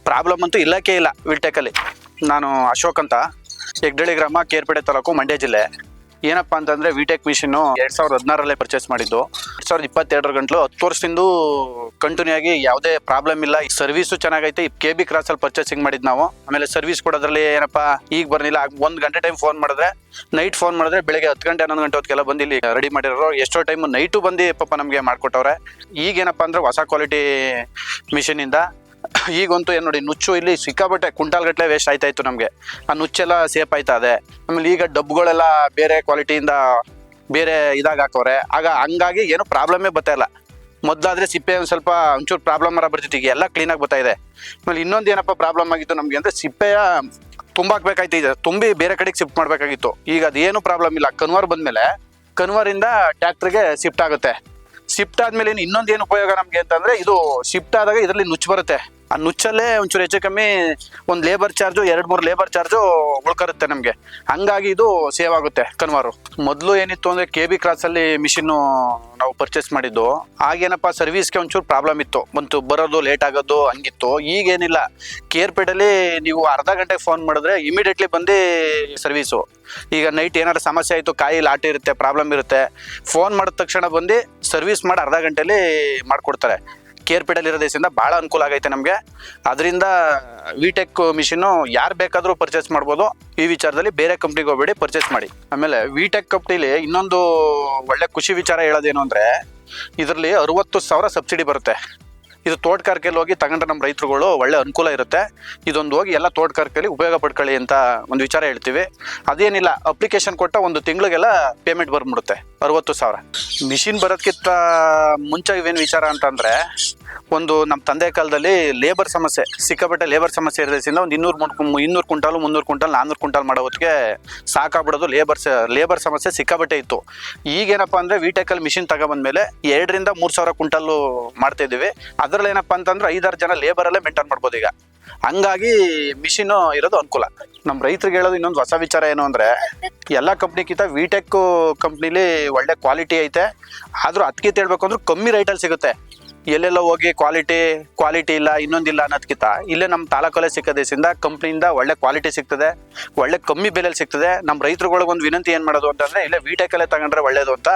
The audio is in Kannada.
ಪ್ರಾಬ್ಲಮ್ ಅಂತೂ ಇಲ್ಲಕ್ಕೆ ಇಲ್ಲ ವಿಲ್ಟೆಕಲ್ಲಿ. ನಾನು ಅಶೋಕ್ ಅಂತ, ಹೆಗ್ಡಳ್ಳಿ ಗ್ರಾಮ, ಕೇರ್ಪೇಟೆ ತಾಲೂಕು, ಮಂಡ್ಯ ಜಿಲ್ಲೆ. ಏನಪ್ಪಾ ಅಂತಂದ್ರೆ ವಿಟೆಕ್ ಮಿಷಿನ್ 2016 ಪರ್ಚೇಸ್ ಮಾಡಿದ್ದು. 2022 ಗಂಟಲು 10 ವರ್ಷದಿಂದ ಕಂಟಿನ್ಯೂ ಆಗಿ ಯಾವುದೇ ಪ್ರಾಬ್ಲಮ್ ಇಲ್ಲ. ಸರ್ವಿಸು ಚೆನ್ನಾಗೈತೆ. KB ಕ್ರಾಸ್ ಅಲ್ಲಿ ಪರ್ಚೇಸಿಂಗ್ ಮಾಡಿದ್ ನಾವು. ಆಮೇಲೆ ಸರ್ವಿಸ್ ಕೊಡೋದ್ರಲ್ಲಿ ಏನಪ್ಪಾ ಈಗ ಬರ್ನಿಲ್ಲ, 1 ಗಂಟೆ ಟೈಮ್ ಫೋನ್ ಮಾಡಿದ್ರೆ, ನೈಟ್ ಫೋನ್ ಮಾಡಿದ್ರೆ ಬೆಳಿಗ್ಗೆ 10 ಗಂಟೆ 11 ಗಂಟೆ ಹೊತ್ತಿಗೆಲ್ಲ ಬಂದು ಇಲ್ಲಿ ರೆಡಿ ಮಾಡಿರೋ. ಎಷ್ಟೋ ಟೈಮ್ ನೈಟು ಬಂದು ಪಾಪ ನಮಗೆ ಮಾಡ್ಕೊಟ್ಟವ್ರೆ. ಈಗೇನಪ್ಪ ಅಂದ್ರೆ ಹೊಸ ಕ್ವಾಲಿಟಿ ಮಿಷಿನ್ ಇಂದ ಈಗಂತೂ ಏನು ನೋಡಿ, ನುಚ್ಚು ಇಲ್ಲಿ ಸಿಕ್ಕಾಬಟ್ಟೆ ಕ್ವಿಂಟಾಲ್ ಗಟ್ಟಲೆ ವೇಸ್ಟ್ ಆಯ್ತಾ ಇತ್ತು ನಮಗೆ. ಆ ನುಚ್ಚೆಲ್ಲ ಸೇಫ್ ಆಯ್ತಾ ಇದೆ. ಆಮೇಲೆ ಈಗ ಡಬ್ಗಳೆಲ್ಲ ಬೇರೆ ಕ್ವಾಲಿಟಿಯಿಂದ ಬೇರೆ ಹಾಕವ್ರೆ. ಹಂಗಾಗಿ ಏನೂ ಪ್ರಾಬ್ಲಮ್ಮೇ ಬರ್ತಾ ಇಲ್ಲ. ಮೊದಲಾದ್ರೆ ಸಿಪ್ಪೆ ಒಂಚೂರು ಪ್ರಾಬ್ಲಮ್ ಬರ್ತಿತ್ತು, ಈಗ ಎಲ್ಲ ಕ್ಲೀನಾಗಿ ಬರ್ತಾ ಇದೆ. ಆಮೇಲೆ ಇನ್ನೊಂದು ಏನಪ್ಪ ಪ್ರಾಬ್ಲಮ್ ಆಗಿತ್ತು ನಮಗೆ ಅಂದರೆ ಸಿಪ್ಪೆಯ ತುಂಬಾಕ್ಬೇಕಾಯ್ತು. ಈಗ ತುಂಬಿ ಬೇರೆ ಕಡೆಗೆ ಶಿಫ್ಟ್ ಮಾಡಬೇಕಾಗಿತ್ತು. ಈಗ ಅದೇನು ಪ್ರಾಬ್ಲಮ್ ಇಲ್ಲ. ಕನ್ವರ್ ಬಂದಮೇಲೆ ಕನ್ವರಿಂದ ಟ್ಯಾಕ್ಟ್ರಿಗೆ ಶಿಫ್ಟ್ ಆಗುತ್ತೆ. ಶಿಫ್ಟ್ ಆದ್ಮೇಲೆ ಇನ್ನೊಂದು ಏನು ಉಪಯೋಗ ನಮಗೆ ಅಂತಂದ್ರೆ, ಇದು ಶಿಫ್ಟ್ ಆದಾಗ ಇದರಲ್ಲಿ ನುಚ್ಚು ಬರುತ್ತೆ. ಆ ನುಚ್ಚಲ್ಲೇ ಒಂಚೂರು ಹೆಚ್ಚು ಕಮ್ಮಿ ಒಂದು ಲೇಬರ್ ಚಾರ್ಜು 2-3 ಲೇಬರ್ ಚಾರ್ಜು ಉಳ್ಕರುತ್ತೆ ನಮಗೆ. ಹಂಗಾಗಿ ಇದು ಸೇವ್ ಆಗುತ್ತೆ ಕನ್ವಾರು. ಮೊದಲು ಏನಿತ್ತು ಅಂದರೆ KB ಕ್ರಾಸಲ್ಲಿ ಮಿಷಿನ್ನು ನಾವು ಪರ್ಚೇಸ್ ಮಾಡಿದ್ದು. ಆಗೇನಪ್ಪ ಸರ್ವಿಸ್ಗೆ ಒಂಚೂರು ಪ್ರಾಬ್ಲಮ್ ಇತ್ತು, ಬಂತು ಬರೋದು ಲೇಟ್ ಆಗೋದು ಹಂಗಿತ್ತು. ಈಗೇನಿಲ್ಲ, ಕೇರ್ಪೇಟಲ್ಲಿ ನೀವು ಅರ್ಧ ಗಂಟೆಗೆ ಫೋನ್ ಮಾಡಿದ್ರೆ ಇಮಿಡಿಯೇಟ್ಲಿ ಬಂದು ಸರ್ವೀಸು. ಈಗ ನೈಟ್ ಏನಾದ್ರು ಸಮಸ್ಯೆ ಆಯಿತು, ಕಾಯಿ ಲಾಟಿ ಇರುತ್ತೆ, ಪ್ರಾಬ್ಲಮ್ ಇರುತ್ತೆ, ಫೋನ್ ಮಾಡಿದ ತಕ್ಷಣ ಬಂದು ಸರ್ವಿಸ್ ಮಾಡಿ ಅರ್ಧ ಗಂಟೆಲಿ ಮಾಡಿಕೊಡ್ತಾರೆ. ಕೇರ್ಪೇಟಲ್ಲಿ ಇರೋದೇಶದಿಂದ ಭಾಳ ಅನುಕೂಲ ಆಗೈತೆ ನಮಗೆ. ಅದರಿಂದ ವಿಟೆಕ್ ಮಿಷಿನ್ನು ಯಾರು ಬೇಕಾದರೂ ಪರ್ಚೇಸ್ ಮಾಡ್ಬೋದು. ಈ ವಿಚಾರದಲ್ಲಿ ಬೇರೆ ಕಂಪ್ನಿಗೆ ಹೋಗ್ಬೇಡಿ, ಪರ್ಚೇಸ್ ಮಾಡಿ. ಆಮೇಲೆ ವಿಟೆಕ್ ಕಂಪ್ನಿಲಿ ಇನ್ನೊಂದು ಒಳ್ಳೆ ಖುಷಿ ವಿಚಾರ ಹೇಳೋದೇನು ಅಂದರೆ, ಇದರಲ್ಲಿ 60,000 ಸಬ್ಸಿಡಿ ಬರುತ್ತೆ. ಇದು ತೋಟಗಾರಿಕೆಯಲ್ಲಿ ಹೋಗಿ ತಗೊಂಡ್ರೆ ನಮ್ಮ ರೈತರುಗಳು ಒಳ್ಳೆ ಅನುಕೂಲ ಇರುತ್ತೆ. ಇದೊಂದು ಹೋಗಿ ಎಲ್ಲ ತೋಟಗಾರಿಕೆಯಲ್ಲಿ ಉಪಯೋಗ ಪಡ್ಕೊಳ್ಳಿ ಅಂತ ಒಂದು ವಿಚಾರ ಹೇಳ್ತೀವಿ. ಅದೇನಿಲ್ಲ, ಅಪ್ಲಿಕೇಶನ್ ಕೊಟ್ಟ 1 ತಿಂಗಳಿಗೆಲ್ಲ ಪೇಮೆಂಟ್ ಬಂದ್ಬಿಡುತ್ತೆ. 60,000 ಮಿಷಿನ್ ಬರೋದಕ್ಕಿಂತ ಮುಂಚೆ ಇವೇನು ವಿಚಾರ ಅಂತಂದರೆ, ಒಂದು ನಮ್ಮ ತಂದೆ ಕಾಲದಲ್ಲಿ ಲೇಬರ್ ಸಮಸ್ಯೆ, ಸಿಕ್ಕಾಪಟ್ಟೆ ಲೇಬರ್ ಸಮಸ್ಯೆ ಇರೋದ್ರಿಂದ ಒಂದು 200 ಕ್ವಿಂಟಾಲು 300 ಕ್ವಿಂಟಾಲ್ 400 ಕ್ವಿಂಟಾಲ್ ಮಾಡೋ ಹೊತ್ತಿಗೆ ಸಾಕಾಗ್ಬಿಡೋದು. ಲೇಬರ್ ಸಮಸ್ಯೆ ಸಿಕ್ಕಾಪಟ್ಟೆ ಇತ್ತು. ಈಗೇನಪ್ಪ ಅಂದರೆ ವಿಟೆಕಲ್ಲಿ ಮಿಷಿನ್ ತಗೊಬಂದ್ಮೇಲೆ 2,000-3,000 ಕ್ವಿಂಟಾಲು ಮಾಡ್ತಾಯಿದ್ದೀವಿ. ಅದರಲ್ಲಿ ಏನಪ್ಪ ಅಂತಂದ್ರೆ 5-6 ಜನ ಲೇಬರಲ್ಲೇ ಮೇಂಟೈನ್ ಮಾಡ್ಬೋದು ಈಗ. ಹಂಗಾಗಿ ಮಿಷಿನು ಇರೋದು ಅನುಕೂಲ. ನಮ್ಮ ರೈತರಿಗೆ ಹೇಳೋದು ಇನ್ನೊಂದು ಹೊಸ ವಿಚಾರ ಏನು ಅಂದರೆ, ಎಲ್ಲ ಕಂಪ್ನಿಗಿಂತ ವಿಟೆಕ್ ಕಂಪ್ನಿಲಿ ಒಳ್ಳೆ ಕ್ವಾಲಿಟಿ ಐತೆ. ಆದರೂ ಅದಕ್ಕಿಂತ ಹೇಳ್ಬೇಕು ಅಂದ್ರೆ ಕಮ್ಮಿ ರೇಟಲ್ಲಿ ಸಿಗುತ್ತೆ. ಎಲ್ಲೆಲ್ಲ ಹೋಗಿ ಕ್ವಾಲಿಟಿ ಇಲ್ಲ ಇನ್ನೊಂದಿಲ್ಲ ಅನ್ನೋದಕ್ಕಿಂತ ಇಲ್ಲೇ ನಮ್ಮ ತಾಲೂಕಲ್ಲೇ ಸಿಕ್ಕೋದೇಶದಿಂದ ಕಂಪ್ನಿಯಿಂದ ಒಳ್ಳೆ ಕ್ವಾಲಿಟಿ ಸಿಗ್ತದೆ, ಒಳ್ಳೆ ಕಮ್ಮಿ ಬೆಲೆಯಲ್ಲಿ ಸಿಗ್ತದೆ. ನಮ್ಮ ರೈತರುಗಳಿಗೊಂದು ವಿನಂತಿ ಏನು ಮಾಡೋದು ಅಂತಂದರೆ, ಇಲ್ಲೇ ವಿಟೆಕಲ್ಲೇ ತಗೊಂಡ್ರೆ ಒಳ್ಳೇದು ಅಂತ